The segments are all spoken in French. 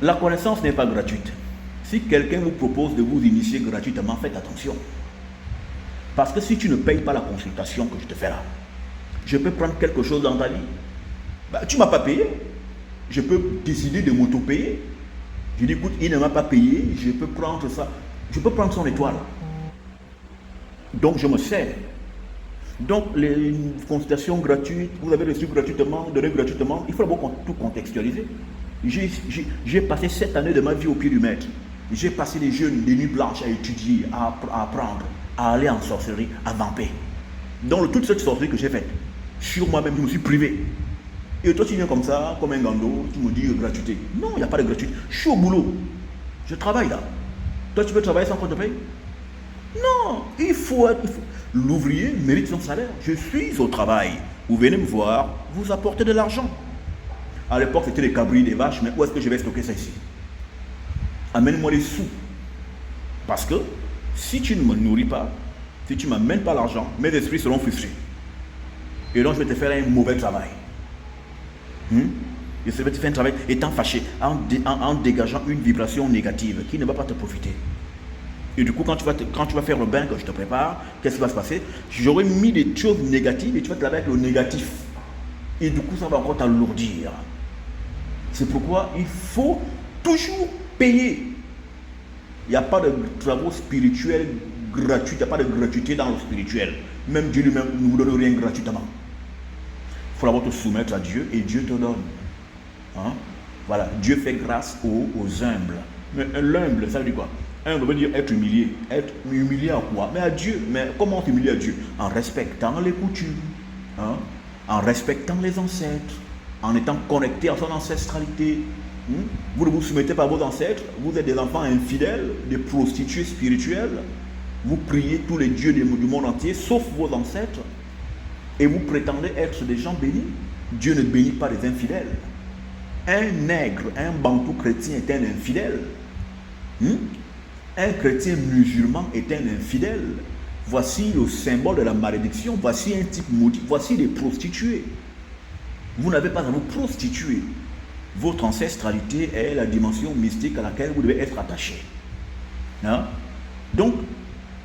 La connaissance n'est pas gratuite. Si quelqu'un vous propose de vous initier gratuitement, faites attention. Parce que si tu ne payes pas la consultation que je te fais là, je peux prendre quelque chose dans ta vie. Bah, tu ne m'as pas payé. Je peux décider de m'auto-payer. Je dis, écoute, il ne m'a pas payé, je peux prendre ça. Je peux prendre son étoile. Donc, je me sers. Donc, les consultations gratuites, vous avez reçu gratuitement, donné gratuitement, il faut d'abord tout contextualiser. J'ai passé 7 années de ma vie au pied du maître. J'ai passé des jeûnes, des nuits blanches à étudier, à apprendre, à aller en sorcellerie, à vamper. Donc, toute cette sorcellerie que j'ai faite, sur moi-même, je me suis privé. Et toi, tu viens comme ça, comme un gando, tu me dis gratuité. Non, il n'y a pas de gratuité. Je suis au boulot. Je travaille là. Toi, tu peux travailler sans qu'on te paye? Non, il faut. L'ouvrier mérite son salaire. Je suis au travail. Vous venez me voir, vous apportez de l'argent. À l'époque, c'était les cabris, des vaches, mais où est-ce que je vais stocker ça ici? Amène-moi les sous. Parce que si tu ne me nourris pas, si tu ne m'amènes pas l'argent, mes esprits seront frustrés. Et donc, je vais te faire un mauvais travail. Je vais te faire un travail étant fâché, en dégageant une vibration négative qui ne va pas te profiter. Et du coup, quand tu vas faire le bain que je te prépare, qu'est-ce qui va se passer? J'aurai mis des choses négatives et tu vas te laver avec le négatif. Et du coup, ça va encore t'alourdir. C'est pourquoi il faut toujours payer. Il n'y a pas de travaux spirituels gratuits, il n'y a pas de gratuité dans le spirituel. Même Dieu lui-même ne vous donne rien gratuitement. Il faut d'abord te soumettre à Dieu et Dieu te donne. Voilà, Dieu fait grâce aux humbles. Mais l'humble, ça veut dire quoi? Humble veut dire être humilié. Être humilié à quoi? Mais à Dieu. Mais comment t'humilier à Dieu? En respectant les coutumes, en respectant les ancêtres, en étant connecté à son ancestralité. Vous ne vous soumettez pas à vos ancêtres, vous êtes des enfants infidèles, des prostituées spirituelles. Vous priez tous les dieux du monde entier, sauf vos ancêtres. Et vous prétendez être des gens bénis. Dieu ne bénit pas les infidèles. Un nègre, un bantou chrétien est un infidèle. Un chrétien musulman est un infidèle. Voici le symbole de la malédiction. Voici un type maudit. Voici les prostituées. Vous n'avez pas à vous prostituer. Votre ancestralité est la dimension mystique à laquelle vous devez être attaché. Donc,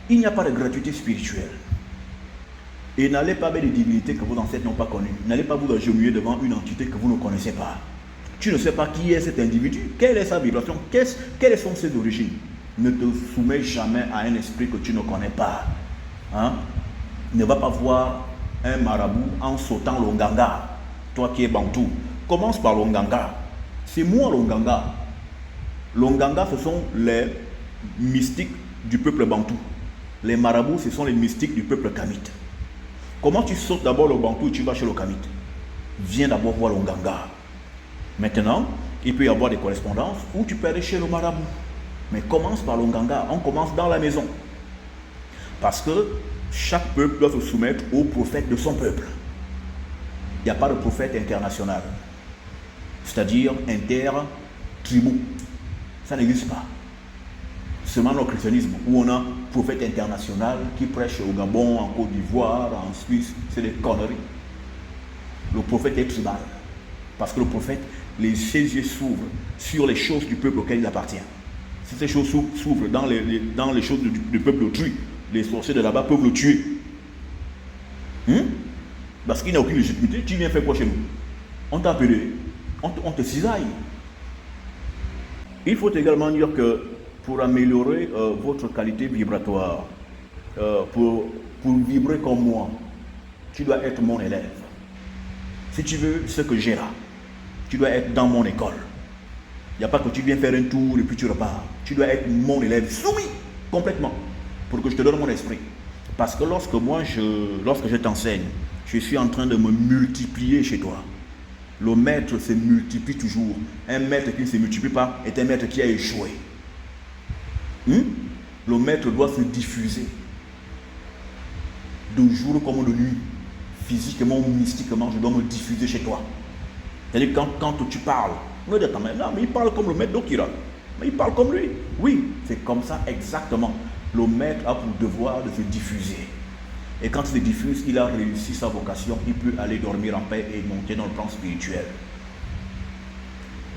il n'y a pas de gratuité spirituelle. Et n'allez pas avec des divinités que vos ancêtres n'ont pas connues. N'allez pas vous agenouiller devant une entité que vous ne connaissez pas. Tu ne sais pas qui est cet individu, quelle est sa vibration, quelles sont ses origines. Ne te soumets jamais à un esprit que tu ne connais pas. Ne va pas voir un marabout en sautant l'onganga. Toi qui es bantou, commence par l'onganga. C'est moi l'onganga. L'onganga, ce sont les mystiques du peuple bantou. Les marabouts, ce sont les mystiques du peuple kamite. Comment tu sautes d'abord le bantou et tu vas chez le kamite? Viens d'abord voir l'onganga. Maintenant, il peut y avoir des correspondances où tu peux aller chez le marabout. Mais commence par l'onganga. On commence dans la maison. Parce que chaque peuple doit se soumettre au prophète de son peuple. Il n'y a pas de prophète international. C'est-à-dire inter-tribou. Ça n'existe pas. Seulement le christianisme, où on a prophète international qui prêche au Gabon, en Côte d'Ivoire, en Suisse, c'est des conneries. Le prophète est tribal. Parce que le prophète, ses yeux s'ouvrent sur les choses du peuple auquel il appartient. Si ces choses s'ouvrent dans les choses du peuple autrui, les sorciers de là-bas peuvent le tuer. Parce qu'il n'y a aucune légitimité. Tu viens faire quoi chez nous? On t'a appelé, on te cisaille. Il faut également dire que pour améliorer votre qualité vibratoire, pour vibrer comme moi, tu dois être mon élève. Si tu veux ce que j'ai là, tu dois être dans mon école. Il n'y a pas que tu viens faire un tour et puis tu repars. Tu dois être mon élève soumis complètement pour que je te donne mon esprit. Parce que lorsque je t'enseigne, je suis en train de me multiplier chez toi. Le maître se multiplie toujours. Un maître qui ne se multiplie pas est un maître qui a échoué. Le maître doit se diffuser de jour comme de nuit. Physiquement ou mystiquement, je dois me diffuser chez toi. C'est-à-dire quand tu parles, non, mais il parle comme le maître d'Okira. Mais il parle comme lui. Oui, c'est comme ça exactement. Le maître a pour devoir de se diffuser. Et quand il se diffuse, il a réussi sa vocation. Il peut aller dormir en paix et monter dans le plan spirituel.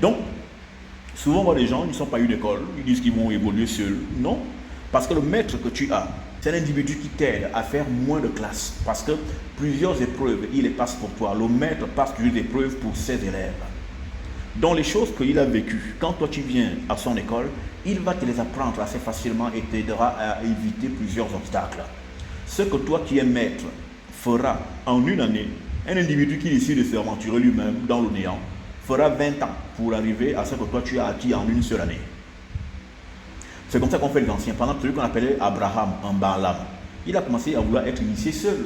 Donc, Souvent, on voit des gens, ils ne sont pas eu d'école, ils disent qu'ils vont évoluer seuls. Non, parce que le maître que tu as, c'est un individu qui t'aide à faire moins de classes. Parce que plusieurs épreuves, il les passe pour toi. Le maître passe toujours des épreuves pour ses élèves. Dans les choses qu'il a vécues, quand toi tu viens à son école, il va te les apprendre assez facilement et t'aidera à éviter plusieurs obstacles. Ce que toi qui es maître fera en une année, un individu qui décide de s'aventurer lui-même dans le néant fera 20 ans pour arriver à ce que toi tu as acquis en une seule année. C'est comme ça qu'on fait les anciens. Pendant celui qu'on appelait Abraham en Balaam, il a commencé à vouloir être initié seul.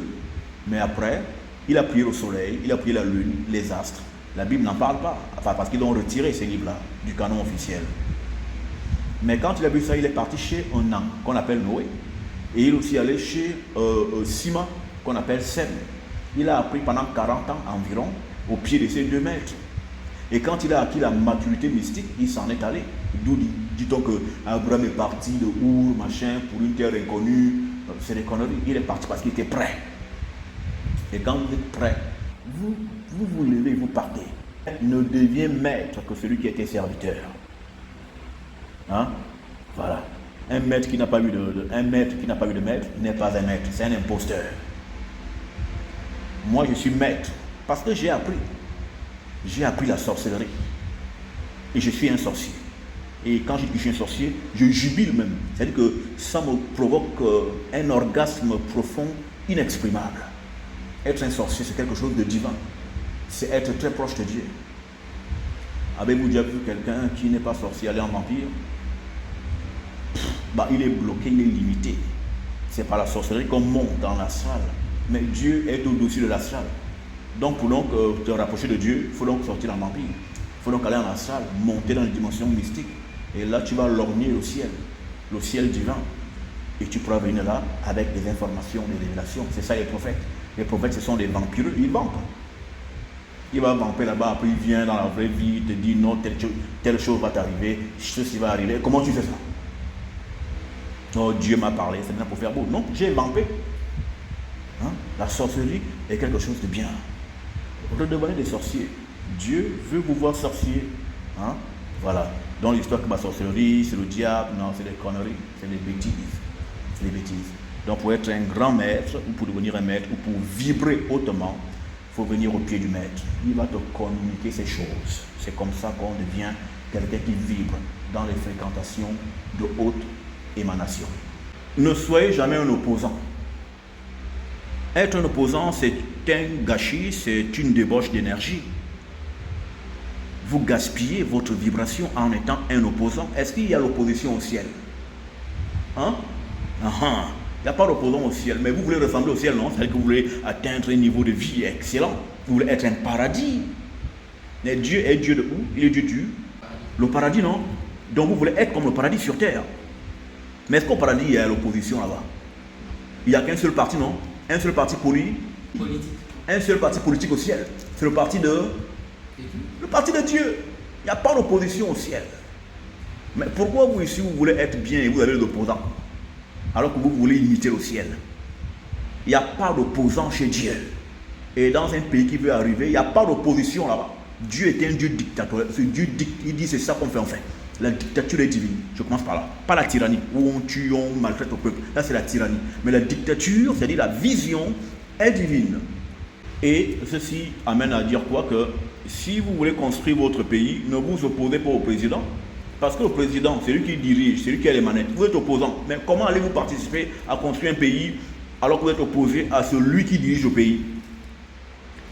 Mais après, il a prié le soleil, il a prié la lune, les astres. La Bible n'en parle pas, enfin parce qu'ils ont retiré ces livres-là du canon officiel. Mais quand il a vu ça, il est parti chez un homme qu'on appelle Noé. Et il est aussi allé chez Sima, qu'on appelle Sem. Il a appris pendant 40 ans environ au pied de ces 2 maîtres. Et quand il a acquis la maturité mystique, il s'en est allé. D'où dit-on que Abraham est parti de Our, machin, pour une terre inconnue. C'est des conneries. Il est parti parce qu'il était prêt. Et quand vous êtes prêt, vous levez et vous partez. Ne devient maître que celui qui était serviteur. Hein? Voilà. Un maître qui n'a pas eu de maître n'est pas un maître, c'est un imposteur. Moi je suis maître parce que j'ai appris. J'ai appris la sorcellerie. Et je suis un sorcier. Et quand je dis que je suis un sorcier, je jubile même. C'est-à-dire que ça me provoque un orgasme profond, inexprimable. Être un sorcier, c'est quelque chose de divin. C'est être très proche de Dieu. Avez-vous déjà vu quelqu'un qui n'est pas sorcier aller en vampire? Il est bloqué, il est limité. C'est par la sorcellerie qu'on monte dans la salle. Mais Dieu est au-dessus de la salle. Donc pour donc te rapprocher de Dieu, il faut donc sortir en vampire. Il faut donc aller dans la salle, monter dans les dimensions mystiques. Et là, tu vas lorgner le ciel divin. Et tu pourras venir là avec des informations, des révélations. C'est ça les prophètes. Les prophètes, ce sont des vampireux, ils vampent. Il va vamper là-bas, après il vient dans la vraie vie, il te dit non, telle chose va t'arriver, ceci va arriver. Comment tu fais ça? Oh, Dieu m'a parlé, c'est bien pour faire beau. Non, j'ai vampé. Hein? La sorcellerie est quelque chose de bien. Redevenez des sorciers. Dieu veut vous voir sorcier. Hein? Voilà. Dans l'histoire que la sorcellerie, c'est le diable, non, c'est des conneries, c'est des bêtises. C'est des bêtises. Donc pour être un grand maître, ou pour devenir un maître, ou pour vibrer hautement, il faut venir au pied du maître. Il va te communiquer ces choses. C'est comme ça qu'on devient quelqu'un qui vibre dans les fréquentations de haute émanation. Ne soyez jamais un opposant. Être un opposant, c'est un gâchis, c'est une débauche d'énergie. Vous gaspillez votre vibration en étant un opposant. Est-ce qu'il y a l'opposition au ciel? Hein? Il n'y a pas d'opposant au ciel, mais vous voulez ressembler au ciel, non? C'est-à-dire que vous voulez atteindre un niveau de vie excellent. Vous voulez être un paradis. Mais Dieu est Dieu de où? Il est Dieu du le paradis, non? Donc vous voulez être comme le paradis sur terre. Mais est-ce qu'au paradis, il y a l'opposition là-bas? Il n'y a qu'un seul parti, non? Un seul parti politique. Un seul parti politique au ciel. C'est le parti de Dieu. Il n'y a pas d'opposition au ciel. Mais pourquoi vous ici, vous voulez être bien et vous avez l'opposant? Alors que vous voulez imiter le ciel. Il n'y a pas d'opposant chez Dieu. Et dans un pays qui veut arriver, il n'y a pas d'opposition là-bas. Dieu est un Dieu dictatorial. Dieu dicte, il dit c'est ça qu'on fait en fait. La dictature est divine. Je commence par là. Pas la tyrannie, où on tue, on maltraite au peuple. Là, c'est la tyrannie. Mais la dictature, c'est-à-dire la vision, est divine. Et ceci amène à dire quoi? Que si vous voulez construire votre pays, ne vous opposez pas au président. Parce que le président, c'est lui qui dirige, c'est lui qui a les manettes. Vous êtes opposant. Mais comment allez-vous participer à construire un pays alors que vous êtes opposé à celui qui dirige le pays?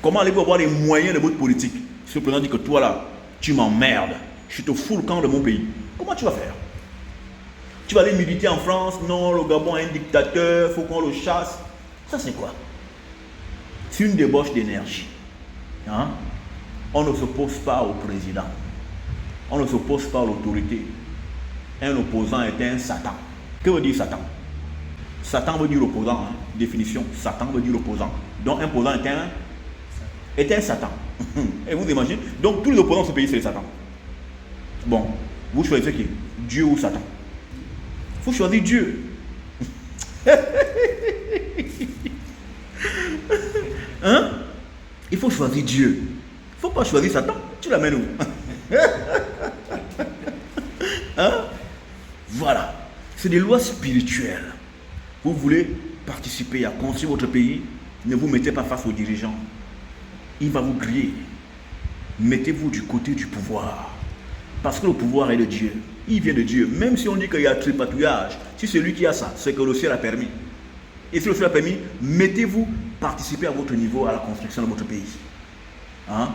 Comment allez-vous avoir les moyens de votre politique? Si le président dit que toi là, tu m'emmerdes, je te fous le camp de mon pays. Comment tu vas faire? Tu vas aller militer en France? Non, le Gabon a un dictateur, il faut qu'on le chasse. Ça c'est quoi? C'est une débauche d'énergie. Hein? On ne s'oppose pas au président. On ne s'oppose pas à l'autorité. Un opposant est un Satan. Que veut dire Satan? Satan veut dire opposant. Hein? Définition. Satan veut dire opposant. Donc un opposant est un Satan. Et vous imaginez? Donc tous les opposants de ce pays, c'est les Satan. Bon, vous choisissez qui? Dieu ou Satan? Il faut choisir Dieu. Hein? Il faut choisir Dieu. Il ne faut pas choisir Satan. Tu l'amènes où? Hein? Voilà. C'est des lois spirituelles. Vous voulez participer à construire votre pays, ne vous mettez pas face aux dirigeants. Il va vous griller. Mettez-vous du côté du pouvoir. Parce que le pouvoir est de Dieu. Il vient de Dieu. Même si on dit qu'il y a tripatouillage, si celui qui a ça, c'est que le ciel a permis. Et si le ciel a permis, mettez-vous, participez à votre niveau à la construction de votre pays. Hein?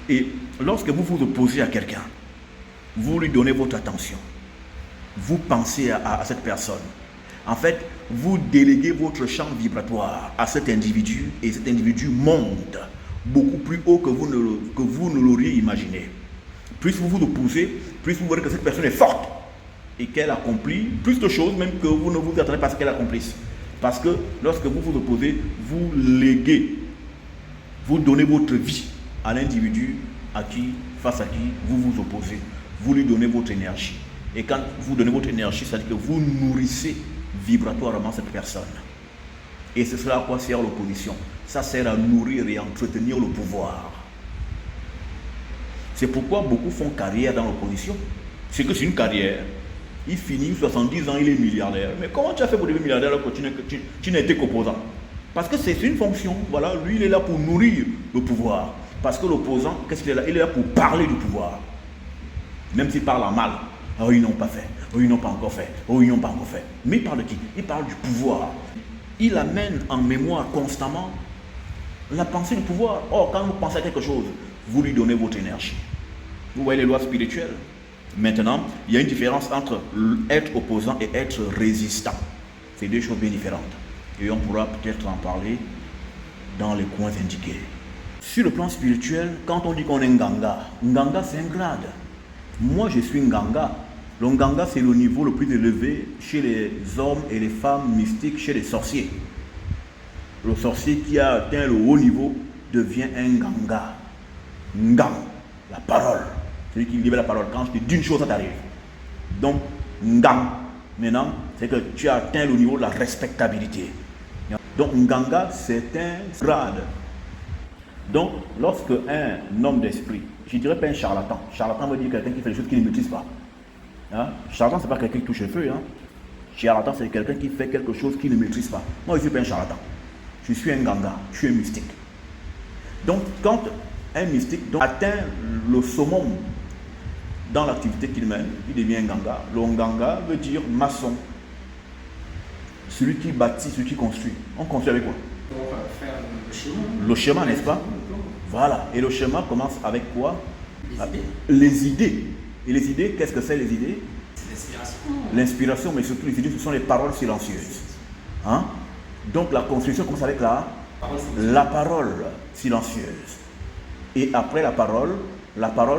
Et lorsque vous vous opposez à quelqu'un, vous lui donnez votre attention. Vous pensez à cette personne. En fait, vous déléguez votre champ vibratoire à cet individu et cet individu monte beaucoup plus haut que vous ne l'auriez imaginé. Plus vous vous opposez, plus vous voyez que cette personne est forte et qu'elle accomplit plus de choses même que vous ne vous attendez pas à ce qu'elle accomplisse. Parce que lorsque vous vous opposez, vous léguez, vous donnez votre vie à l'individu face à qui vous vous opposez. Vous lui donnez votre énergie. Et quand vous donnez votre énergie, ça veut dire que vous nourrissez vibratoirement cette personne. Et c'est cela à quoi sert l'opposition. Ça sert à nourrir et à entretenir le pouvoir. C'est pourquoi beaucoup font carrière dans l'opposition. C'est que c'est une carrière. Il finit 70 ans, il est milliardaire. Mais comment tu as fait pour devenir milliardaire alors que tu n'as été qu'opposant? Parce que c'est une fonction. Voilà, lui, il est là pour nourrir le pouvoir. Parce que l'opposant, qu'est-ce qu'il est là? Il est là pour parler du pouvoir. Même s'il parle en mal. Oh, ils n'ont pas fait. Oh, ils n'ont pas encore fait. Oh, ils n'ont pas encore fait. Mais il parle de qui? Il parle du pouvoir. Il amène en mémoire constamment la pensée du pouvoir. Or, quand vous pensez à quelque chose, vous lui donnez votre énergie. Vous voyez les lois spirituelles. Maintenant, il y a une différence entre être opposant et être résistant. C'est deux choses bien différentes. Et on pourra peut-être en parler dans les coins indiqués. Sur le plan spirituel, quand on dit qu'on est Nganga, Nganga c'est un grade. Moi je suis Nganga. Le Nganga c'est le niveau le plus élevé chez les hommes et les femmes mystiques, chez les sorciers. Le sorcier qui a atteint le haut niveau devient un Nganga. Ngam, la parole. Celui qui libère la parole. Quand je te dis une chose, ça t'arrive. Donc, Ngam, maintenant, c'est que tu as atteint le niveau de la respectabilité. Donc, Nganga, c'est un grade. Donc, lorsque un homme d'esprit, je ne dirais pas un charlatan. Charlatan veut dire quelqu'un qui fait des choses qu'il ne maîtrise pas. Hein? Charlatan, ce n'est pas quelqu'un qui touche le feu. Hein? Charlatan, c'est quelqu'un qui fait quelque chose qu'il ne maîtrise pas. Moi, je ne suis pas un charlatan. Je suis un Nganga. Je suis un mystique. Donc, quand un mystique atteint le summum dans l'activité qu'il mène, il devient un Nganga. Le Nganga veut dire maçon. Celui qui bâtit, celui qui construit. On construit avec quoi? On va faire le schéma. Le schéma, n'est-ce pas? Voilà. Et le schéma commence avec quoi? Les idées. Les idées. Et les idées, qu'est-ce que c'est les idées? C'est l'inspiration. L'inspiration, mais surtout les idées, ce sont les paroles silencieuses. Hein? Donc la construction commence avec la parole silencieuse. Et après la parole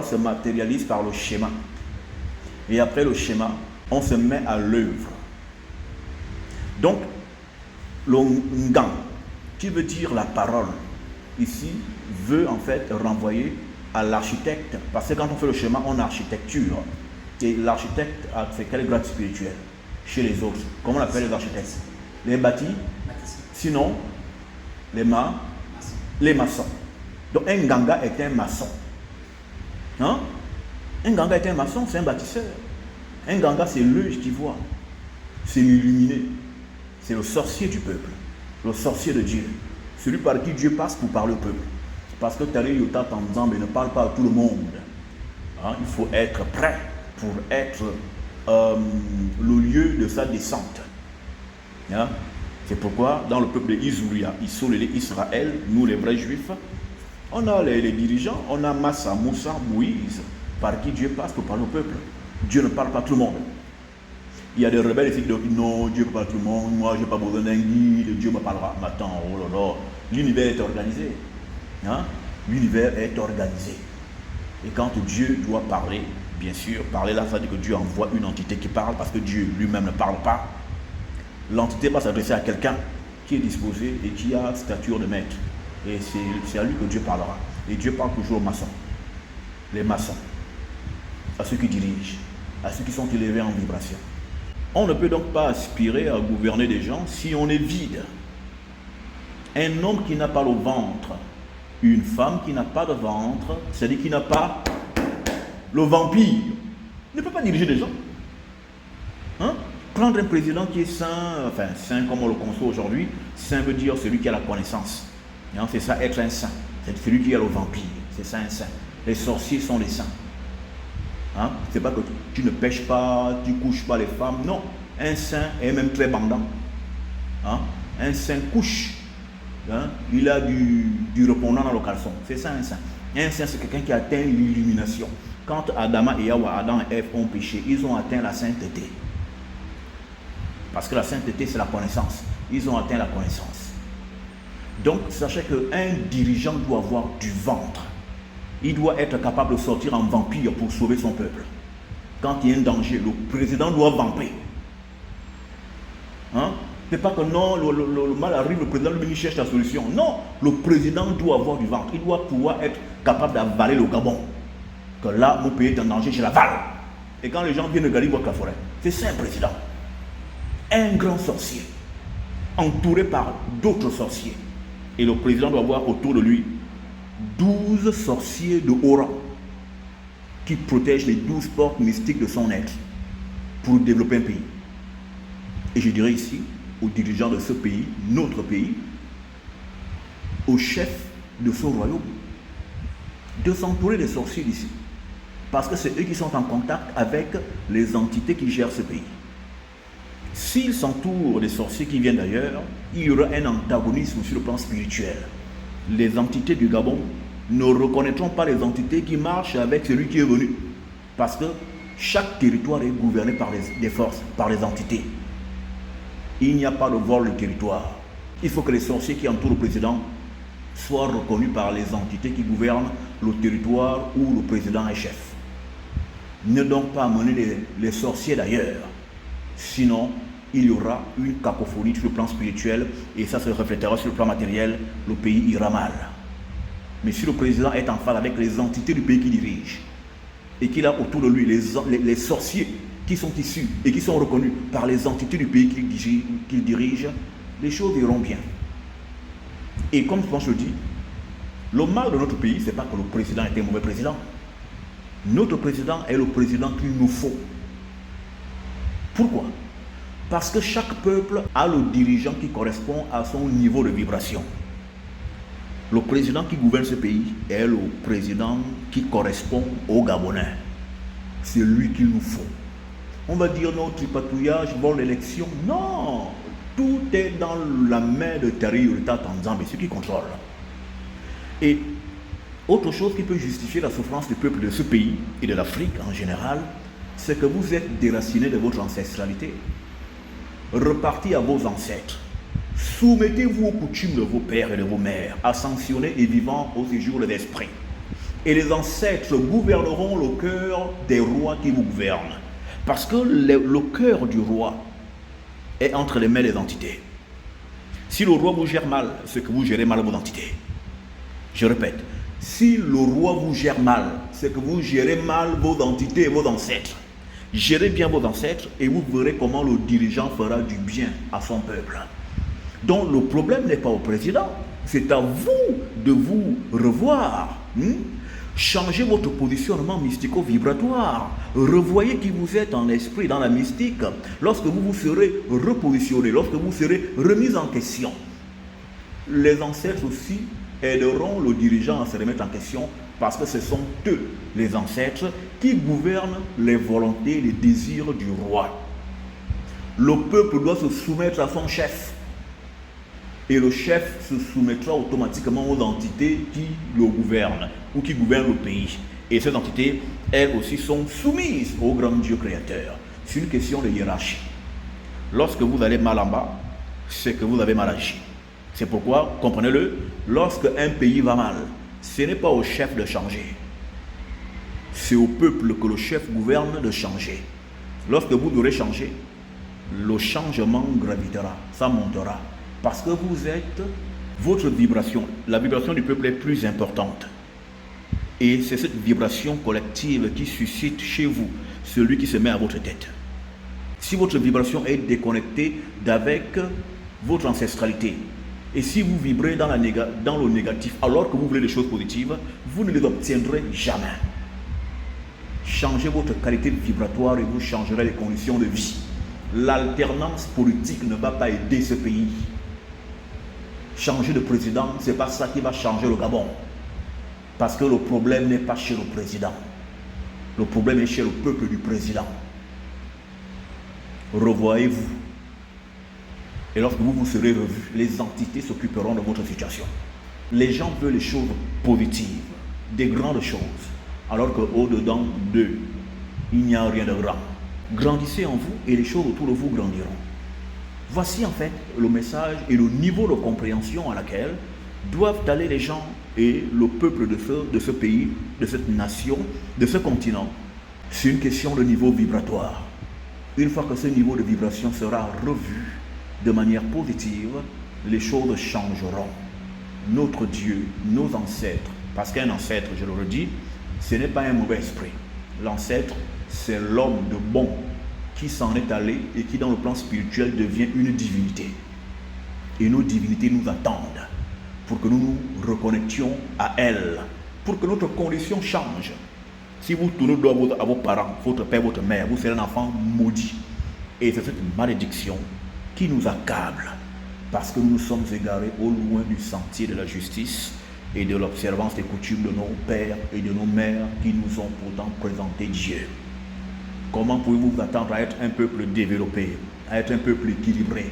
se matérialise par le schéma. Et après le schéma, on se met à l'œuvre. Donc, le Ngam, qui veut dire la parole, ici, veut en fait renvoyer à l'architecte. Parce que quand on fait le schéma, on a architecture. Et l'architecte a fait quel grade spirituel chez les autres? Comment on appelle les architectes? Les bâtis? Sinon, les maçons. Donc un Nganga est un maçon. Hein? Un Nganga est un maçon, c'est un bâtisseur. Un Nganga, c'est l'œil qui voit. C'est l'illuminé. C'est le sorcier du peuple. Le sorcier de Dieu. Celui par qui Dieu passe pour parler au peuple. Parce que Tari Yota Tanzambe ne parle pas à tout le monde. Hein? Il faut être prêt pour être le lieu de sa descente. Hein? C'est pourquoi dans le peuple d'Isouria, Israël, nous les vrais juifs, on a les dirigeants, on a Massa, Moussa, Moïse, par qui Dieu passe pour parler au peuple. Dieu ne parle pas à tout le monde. Il y a des rebelles ici qui disent non, Dieu ne parle pas à tout le monde, moi je n'ai pas besoin d'un guide, Dieu me parlera. Mais attends, oh là là, l'univers est organisé. Hein? L'univers est organisé. Et quand Dieu doit parler, bien sûr, parler là, ça veut dire que Dieu envoie une entité qui parle parce que Dieu lui-même ne parle pas. L'entité va s'adresser à quelqu'un qui est disposé et qui a stature de maître. Et c'est à lui que Dieu parlera. Et Dieu parle toujours aux maçons. Les maçons. À ceux qui dirigent. À ceux qui sont élevés en vibration. On ne peut donc pas aspirer à gouverner des gens si on est vide. Un homme qui n'a pas le ventre, une femme qui n'a pas de ventre, c'est-à-dire qui n'a pas le vampire. ne peut pas diriger des gens. Hein? Prendre un président qui est saint, enfin saint comme on le conçoit aujourd'hui, saint veut dire celui qui a la connaissance. Hein? C'est ça, être un saint. C'est celui qui a le vampire. C'est ça un saint. Les sorciers sont les saints. Hein? C'est pas que tu ne pêches pas, tu couches pas les femmes. Non. Un saint est même très bandant. Hein? Un saint couche. Hein? Il a du répondant dans le caleçon. C'est ça un saint. Un saint, c'est quelqu'un qui atteint l'illumination. Quand Adam et Ève ont péché, ils ont atteint la sainteté. Parce que la sainteté, c'est la connaissance. Ils ont atteint la connaissance. Donc, sachez qu'un dirigeant doit avoir du ventre. Il doit être capable de sortir en vampire pour sauver son peuple. Quand il y a un danger, le président doit vamper. Hein? C'est pas que non, le mal arrive, le président lui cherche la solution. Non, le président doit avoir du ventre. Il doit pouvoir être capable d'avaler le Gabon. Que là, mon pays est en danger, je l'avale. Et quand les gens viennent regarder, ils voient que la forêt. C'est ça un président. Un grand sorcier, entouré par d'autres sorciers. Et le président doit avoir autour de lui 12 sorciers de haut rang qui protègent les 12 portes mystiques de son être pour développer un pays. Et je dirais ici, aux dirigeants de ce pays, notre pays, aux chefs de ce royaume, de s'entourer des sorciers d'ici. Parce que c'est eux qui sont en contact avec les entités qui gèrent ce pays. S'ils s'entourent des sorciers qui viennent d'ailleurs, il y aura un antagonisme sur le plan spirituel. Les entités du Gabon ne reconnaîtront pas les entités qui marchent avec celui qui est venu. Parce que chaque territoire est gouverné par des forces, par les entités. Il n'y a pas de vol de territoire. Il faut que les sorciers qui entourent le président soient reconnus par les entités qui gouvernent le territoire où le président est chef. Ne donc pas amener les sorciers d'ailleurs. Sinon, il y aura une cacophonie sur le plan spirituel et ça se reflétera sur le plan matériel. Le pays ira mal. Mais si le président est en phase avec les entités du pays qu'il dirige et qu'il a autour de lui les sorciers qui sont issus et qui sont reconnus par les entités du pays qu'il dirige, les choses iront bien. Et comme je le dis, le mal de notre pays, ce n'est pas que le président est un mauvais président. Notre président est le président qu'il nous faut. Pourquoi? Parce que chaque peuple a le dirigeant qui correspond à son niveau de vibration. Le président qui gouverne ce pays est le président qui correspond aux Gabonais. C'est lui qu'il nous faut. On va dire non, tripatouillage, vol d'élection. Non, tout est dans la main de Terry Urita Tanzambe, c'est qui contrôle. Et autre chose qui peut justifier la souffrance du peuple de ce pays et de l'Afrique en général, c'est que vous êtes déracinés de votre ancestralité. Repartez à vos ancêtres. Soumettez-vous aux coutumes de vos pères et de vos mères, ascensionnés et vivants au séjour de l'esprit. Et les ancêtres gouverneront le cœur des rois qui vous gouvernent. Parce que le cœur du roi est entre les mains des entités. Si le roi vous gère mal, c'est que vous gérez mal vos entités. Je répète, si le roi vous gère mal, c'est que vous gérez mal vos entités et vos ancêtres. Gérez bien vos ancêtres et vous verrez comment le dirigeant fera du bien à son peuple. Donc le problème n'est pas au président, c'est à vous de vous revoir. Changez votre positionnement mystico-vibratoire. Revoyez qui vous êtes en esprit, dans la mystique. Lorsque vous vous serez repositionné, lorsque vous serez remis en question, les ancêtres aussi aideront le dirigeant à se remettre en question parce que ce sont eux, les ancêtres, qui gouvernent les volontés, les désirs du roi. Le peuple doit se soumettre à son chef. Et le chef se soumettra automatiquement aux entités qui le gouvernent ou qui gouvernent le pays. Et ces entités, elles aussi, sont soumises au grand Dieu créateur. C'est une question de hiérarchie. Lorsque vous allez mal en bas, c'est que vous avez mal agi. C'est pourquoi, comprenez-le, lorsque un pays va mal, ce n'est pas au chef de changer. C'est au peuple que le chef gouverne de changer. Lorsque vous devrez changer, le changement gravitera, ça montera. Parce que vous êtes, votre vibration, la vibration du peuple est plus importante. Et c'est cette vibration collective qui suscite chez vous celui qui se met à votre tête. Si votre vibration est déconnectée d'avec votre ancestralité, et si vous vibrez dans le négatif alors que vous voulez des choses positives, vous ne les obtiendrez jamais. changez votre qualité vibratoire et vous changerez les conditions de vie. L'alternance politique ne va pas aider ce pays. Changer de président, ce n'est pas ça qui va changer le Gabon. Parce que le problème n'est pas chez le président. Le problème est chez le peuple du président. Revoyez-vous. Et lorsque vous vous serez revus, les entités s'occuperont de votre situation. Les gens veulent les choses positives, des grandes choses, alors qu'au-dedans d'eux, il n'y a rien de grand. Grandissez en vous et les choses autour de vous grandiront. Voici en fait le message et le niveau de compréhension à laquelle doivent aller les gens et le peuple de ce pays, de cette nation, de ce continent. C'est une question de niveau vibratoire. Une fois que ce niveau de vibration sera revu de manière positive, les choses changeront. Notre Dieu, nos ancêtres, parce qu'un ancêtre, je le redis, ce n'est pas un mauvais esprit. L'ancêtre, c'est l'homme de bon qui s'en est allé et qui dans le plan spirituel devient une divinité. Et nos divinités nous attendent pour que nous nous reconnections à elles, pour que notre condition change. Si vous tournez le dos à vos parents, votre père, votre mère, vous serez un enfant maudit. Et c'est cette malédiction qui nous accable parce que nous nous sommes égarés au loin du sentier de la justice et de l'observance des coutumes de nos pères et de nos mères qui nous ont pourtant présenté Dieu. Comment pouvez-vous vous attendre à être un peuple développé, à être un peuple équilibré,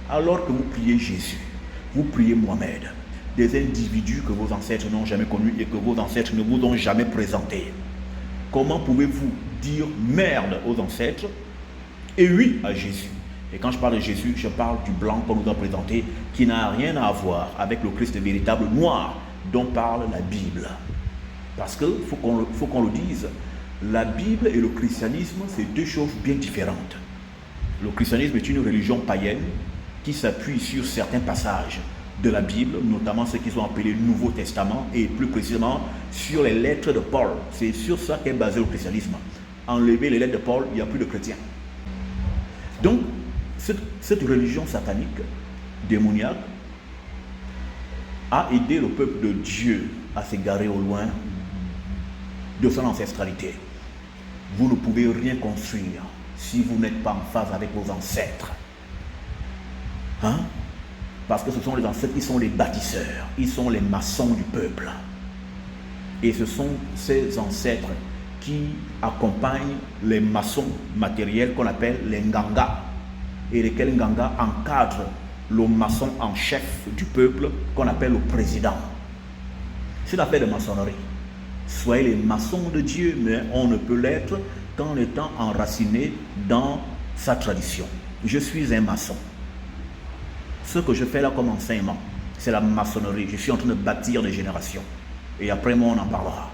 alors que vous priez Jésus, vous priez Mohamed, des individus que vos ancêtres n'ont jamais connus et que vos ancêtres ne vous ont jamais présentés? Comment pouvez-vous dire merde aux ancêtres et oui à Jésus? Et quand je parle de Jésus, je parle du blanc qu'on nous a présenté, qui n'a rien à voir avec le Christ véritable noir dont parle la Bible. Parce qu'il faut qu'on le dise, la Bible et le christianisme, c'est deux choses bien différentes. Le christianisme est une religion païenne qui s'appuie sur certains passages de la Bible, notamment ceux qui sont appelés Nouveau Testament, et plus précisément sur les lettres de Paul. C'est sur ça qu'est basé le christianisme. Enlever les lettres de Paul, il n'y a plus de chrétiens. Donc, cette religion satanique, démoniaque, a aidé le peuple de Dieu à s'égarer au loin de son ancestralité. Vous ne pouvez rien construire si vous n'êtes pas en phase avec vos ancêtres. Parce que ce sont les ancêtres, ils sont les bâtisseurs, ils sont les maçons du peuple. Et ce sont ces ancêtres qui accompagnent les maçons matériels qu'on appelle les Nganga, et lesquels Nganga encadrent le maçon en chef du peuple qu'on appelle le président. C'est l'affaire de maçonnerie. Soyez les maçons de Dieu, mais on ne peut l'être qu'en étant enraciné dans sa tradition. Je suis un maçon. Ce que je fais là comme enseignement, c'est la maçonnerie. Je suis en train de bâtir des générations. Et après moi, on en parlera.